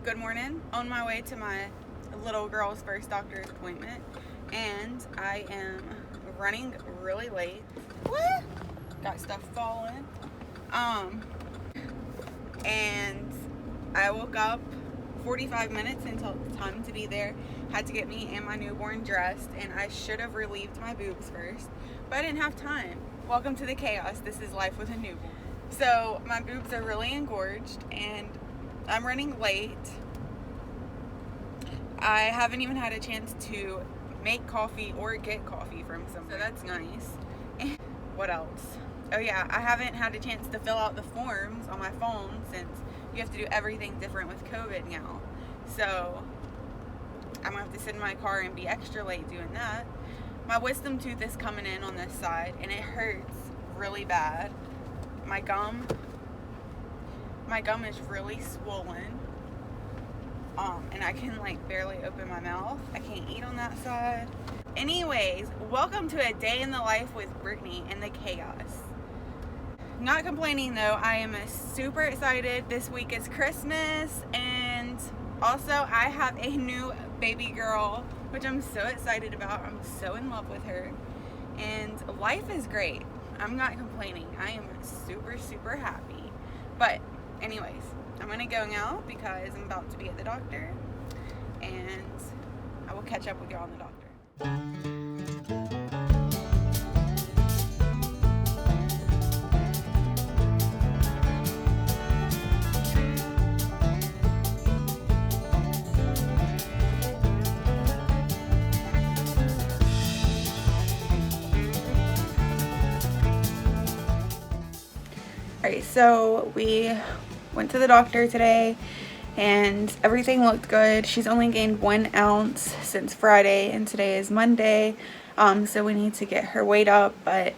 Good morning. On my way to my little girl's first doctor's appointment, and I am running really late. What? Got stuff falling. And I woke up 45 minutes until it was time to be there. Had to get me and my newborn dressed, and I should have relieved my boobs first, but I didn't have time. Welcome to the chaos. This is life with a newborn. So my boobs are really engorged, and I'm running late. I haven't even had a chance to make coffee or get coffee from somewhere, so that's nice. And what else? Oh yeah, I haven't had a chance to fill out the forms on my phone since you have to do everything different with COVID now. So I'm gonna have to sit in my car and be extra late doing that. My wisdom tooth is coming in on this side, and it hurts really bad. My gum is really swollen, and I can like barely open my mouth. I can't eat on that side. Anyways, welcome to a day in the life with Brittany and the chaos. Not complaining though, I am super excited. This week is Christmas, and also I have a new baby girl, which I'm so excited about. I'm so in love with her, and life is great. I'm not complaining. I am super happy. But anyways, I'm gonna go now because I'm about to be at the doctor, and I will catch up with y'all on the doctor. Alright, so we went to the doctor today and everything looked good. She's only gained 1 ounce since Friday, and today is Monday, so we need to get her weight up, but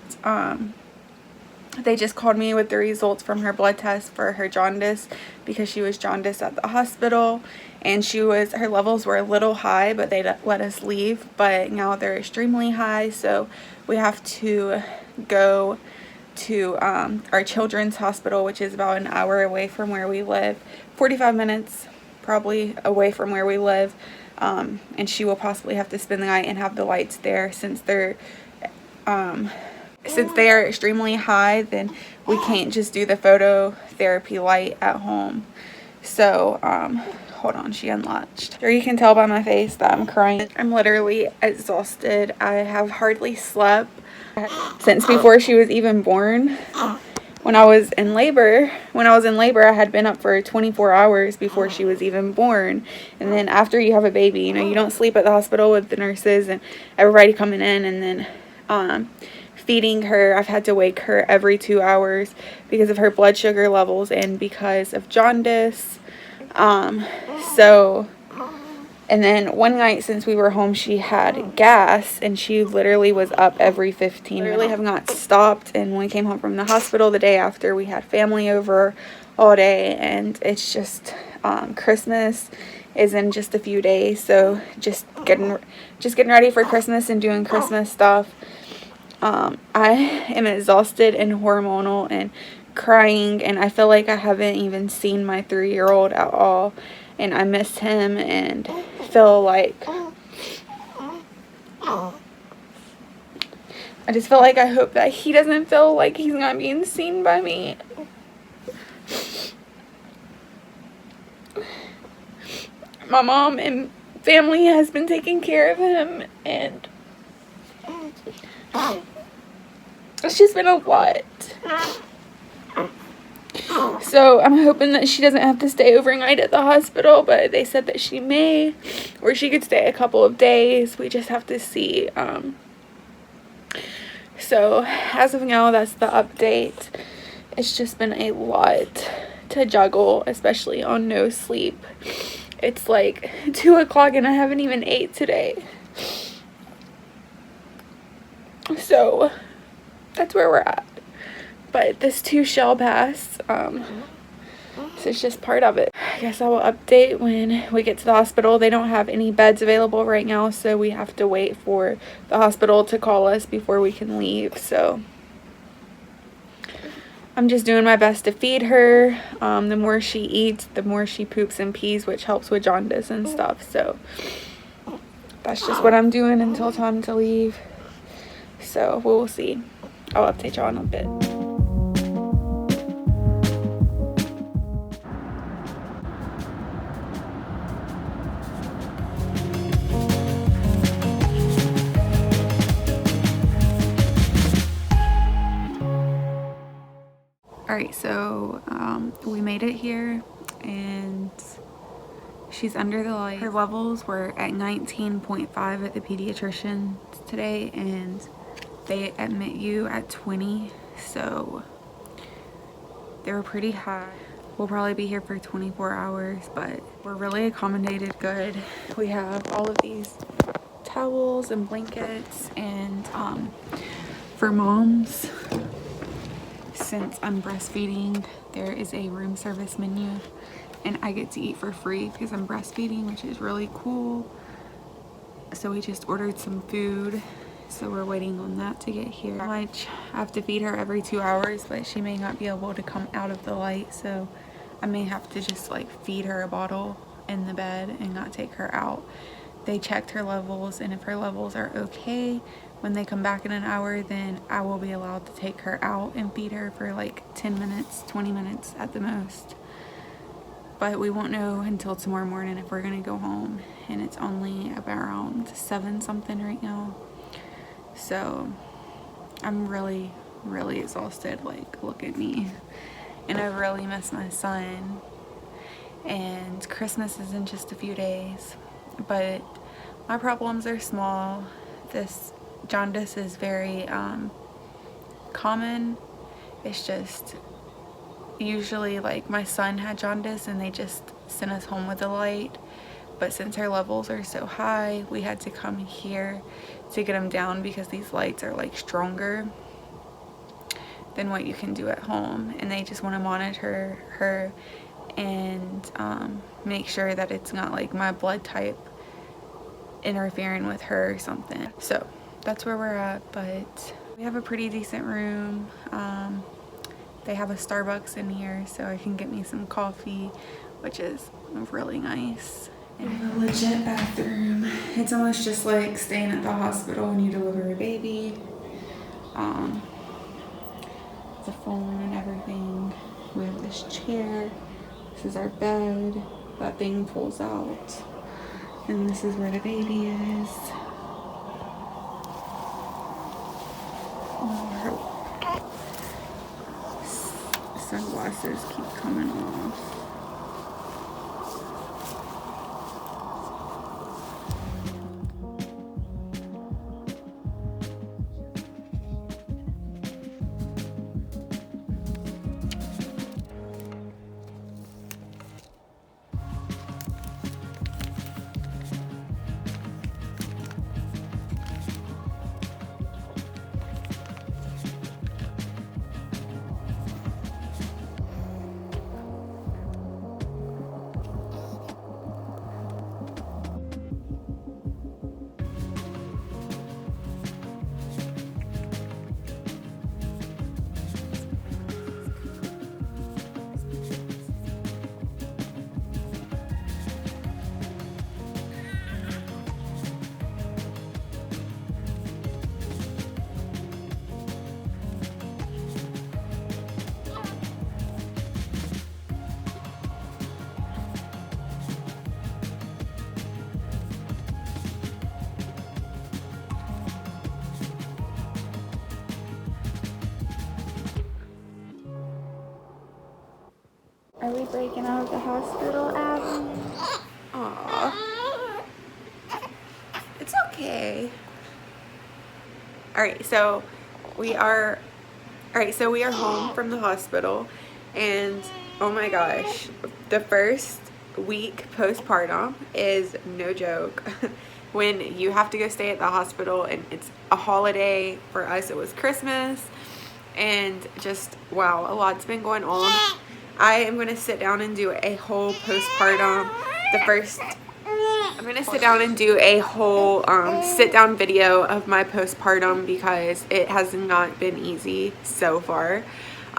they just called me with the results from her blood test for her jaundice, because she was jaundiced at the hospital, and her levels were a little high, but they let us leave, but now they're extremely high, so we have to go to our children's hospital, which is about an hour away from where we live, 45 minutes probably away from where we live, and she will possibly have to spend the night and have the lights there since they are extremely high. Then we can't just do the phototherapy light at home. So hold on, she unlatched. Sure, you can tell by my face that I'm crying. I'm literally exhausted. I have hardly slept since before she was even born. When I was in labor, I had been up for 24 hours before she was even born. And then after you have a baby, you don't sleep at the hospital with the nurses and everybody coming in, and then feeding her. I've had to wake her every 2 hours because of her blood sugar levels and because of jaundice. And then one night since we were home, she had gas, and she literally was up every 15 minutes. Literally have not stopped. And when we came home from the hospital the day after, we had family over all day, and it's just Christmas is in just a few days, so just getting ready for Christmas and doing Christmas stuff. I am exhausted and hormonal and crying, and I feel like I haven't even seen my 3-year-old at all, and I miss him and feel like I just feel like I hope that he doesn't feel like he's not being seen by me. My mom and family has been taking care of him, and it's just been a lot. So I'm hoping that she doesn't have to stay overnight at the hospital, but they said that she may, or she could stay a couple of days. We just have to see. So as of now, that's the update. It's just been a lot to juggle, especially on no sleep. It's like 2 o'clock and I haven't even ate today. So that's where we're at. But this too shall pass. So it's just part of it. I guess I will update when we get to the hospital. They don't have any beds available right now, so we have to wait for the hospital to call us before we can leave. So I'm just doing my best to feed her. The more she eats, the more she poops and pees, which helps with jaundice and stuff. So that's just what I'm doing until time to leave. So we'll see. I'll update y'all in a bit. Alright, so we made it here and she's under the light. Her levels were at 19.5 at the pediatrician today, and they admit you at 20, so they were pretty high. We'll probably be here for 24 hours, but we're really accommodated good. We have all of these towels and blankets, and for moms, since I'm breastfeeding, there is a room service menu and I get to eat for free because I'm breastfeeding, which is really cool. So we just ordered some food, so we're waiting on that to get here. I have to feed her every 2 hours, but she may not be able to come out of the light, so I may have to just like feed her a bottle in the bed and not take her out. They checked her levels, and if her levels are okay, when they come back in an hour, then I will be allowed to take her out and feed her for like 10 minutes, 20 minutes at the most. But we won't know until tomorrow morning if we're gonna go home, and it's only around 7 something right now. So I'm really exhausted. Like, look at me. And I really miss my son, and Christmas is in just a few days, but my problems are small. This jaundice is very common. It's just usually, like, my son had jaundice and they just sent us home with a light, but since her levels are so high, we had to come here to get them down because these lights are like stronger than what you can do at home, and they just want to monitor her and make sure that it's not like my blood type interfering with her or something. So that's where we're at, but we have a pretty decent room. They have a Starbucks in here, so I can get me some coffee, which is really nice. And a legit bathroom. It's almost just like staying at the hospital when you deliver a baby. The phone and everything. We have this chair. This is our bed. That thing pulls out. And this is where the baby is. Her sunglasses keep coming off. Are we breaking out of the hospital, Abby? Aww. It's okay. Alright, so we are home from the hospital, and oh my gosh, the first week postpartum is no joke. When you have to go stay at the hospital and it's a holiday. For us, it was Christmas, and just wow, a lot's been going on. I am going to sit down and do a whole postpartum, I'm going to sit down and do a whole sit down video of my postpartum because it has not been easy so far.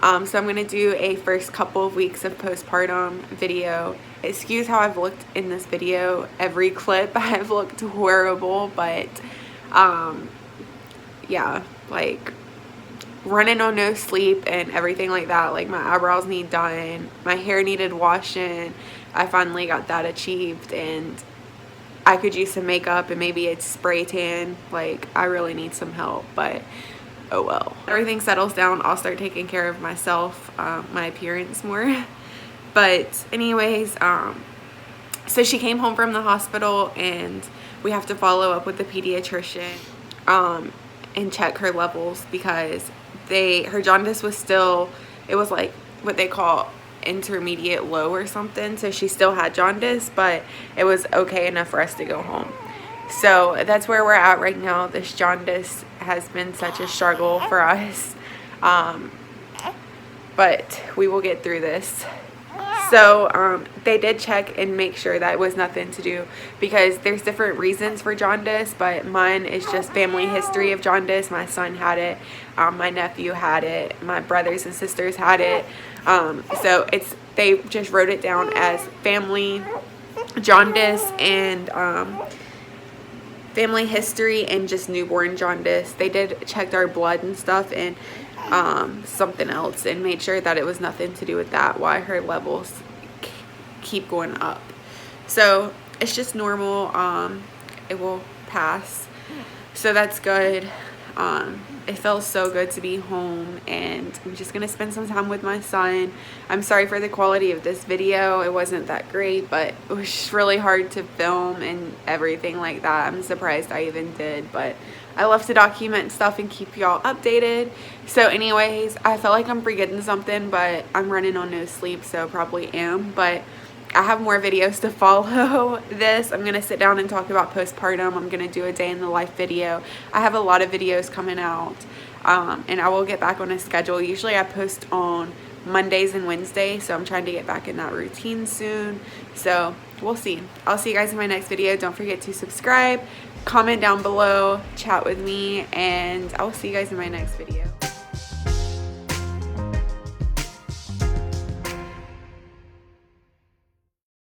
So I'm going to do a first couple of weeks of postpartum video. Excuse how I've looked in this video. Every clip I've looked horrible, but yeah, like running on no sleep and everything like that. Like my eyebrows need done, my hair needed washing. I finally got that achieved, and I could use some makeup and maybe it's spray tan. Like I really need some help, but oh well. Everything settles down, I'll start taking care of myself, my appearance more. But anyways, so she came home from the hospital and we have to follow up with the pediatrician and check her levels, because her jaundice was still, it was like what they call intermediate low or something. So she still had jaundice, but it was okay enough for us to go home. So that's where we're at right now. This jaundice has been such a struggle for us, but we will get through this. So they did check and make sure that it was nothing to do, because there's different reasons for jaundice, but mine is just family history of jaundice. My son had it, my nephew had it, my brothers and sisters had it. So they just wrote it down as family jaundice and family history and just newborn jaundice. They did check our blood and stuff and something else and made sure that it was nothing to do with that, why her levels keep going up. So it's just normal. It will pass, so that's good. It feels so good to be home, and I'm just gonna spend some time with my son. I'm sorry for the quality of this video. It wasn't that great, but it was just really hard to film and everything like that. I'm surprised I even did, but I love to document stuff and keep y'all updated. So anyways, I feel like I'm forgetting something, but I'm running on no sleep, so probably am. But I have more videos to follow this. I'm going to sit down and talk about postpartum. I'm going to do a day in the life video. I have a lot of videos coming out, and I will get back on a schedule. Usually I post on Mondays and Wednesdays, so I'm trying to get back in that routine soon. So we'll see. I'll see you guys in my next video. Don't forget to subscribe, comment down below, chat with me, and I will see you guys in my next video.